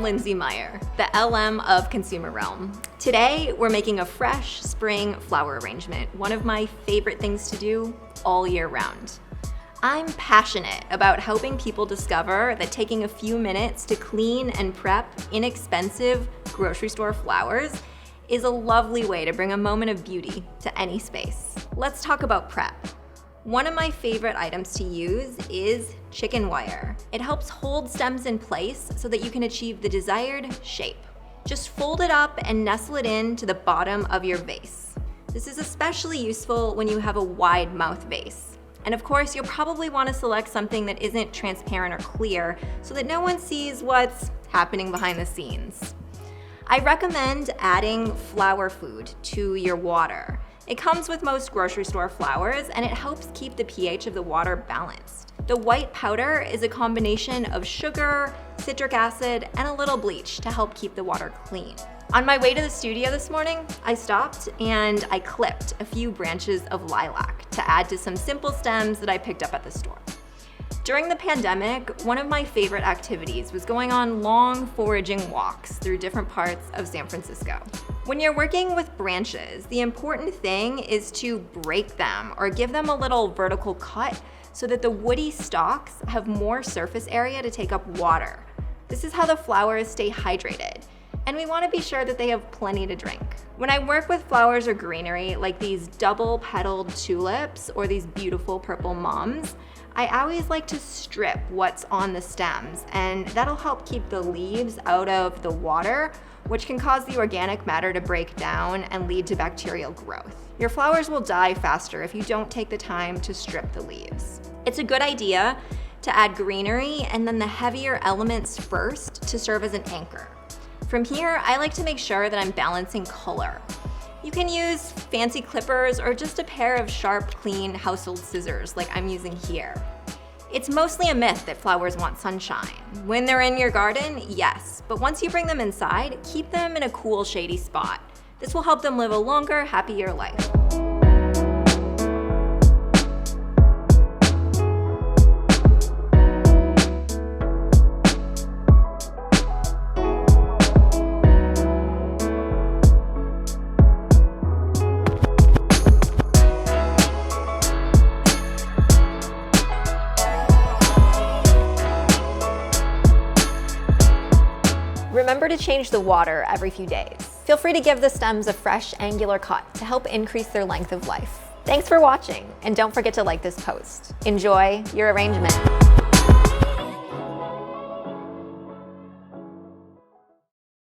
Lindsay Meyer, the LM of Consumer Realm. Today, we're making a fresh spring flower arrangement, one of my favorite things to do all year round. I'm passionate about helping people discover that taking a few minutes to clean and prep inexpensive grocery store flowers is a lovely way to bring a moment of beauty to any space. Let's talk about prep. One of my favorite items to use is chicken wire. It helps hold stems in place so that you can achieve the desired shape. Just fold it up and nestle it into the bottom of your vase. This is especially useful when you have a wide mouth vase. And of course, you'll probably want to select something that isn't transparent or clear so that no one sees what's happening behind the scenes. I recommend adding flower food to your water. It comes with most grocery store flowers and it helps keep the pH of the water balanced. The white powder is a combination of sugar, citric acid, and a little bleach to help keep the water clean. On my way to the studio this morning, I stopped and I clipped a few branches of lilac to add to some simple stems that I picked up at the store. During the pandemic, one of my favorite activities was going on long foraging walks through different parts of San Francisco. When you're working with branches, the important thing is to break them or give them a little vertical cut so that the woody stalks have more surface area to take up water. This is how the flowers stay hydrated. And we want to be sure that they have plenty to drink. When I work with flowers or greenery, like these double-petaled tulips or these beautiful purple mums, I always like to strip what's on the stems, and that'll help keep the leaves out of the water, which can cause the organic matter to break down and lead to bacterial growth. Your flowers will die faster if you don't take the time to strip the leaves. It's a good idea to add greenery and then the heavier elements first to serve as an anchor. From here, I like to make sure that I'm balancing color. You can use fancy clippers or just a pair of sharp, clean household scissors like I'm using here. It's mostly a myth that flowers want sunshine. When they're in your garden, yes, but once you bring them inside, keep them in a cool, shady spot. This will help them live a longer, happier life. Remember to change the water every few days. Feel free to give the stems a fresh, angular cut to help increase their length of life. Thanks for watching, and don't forget to like this post. Enjoy your arrangement.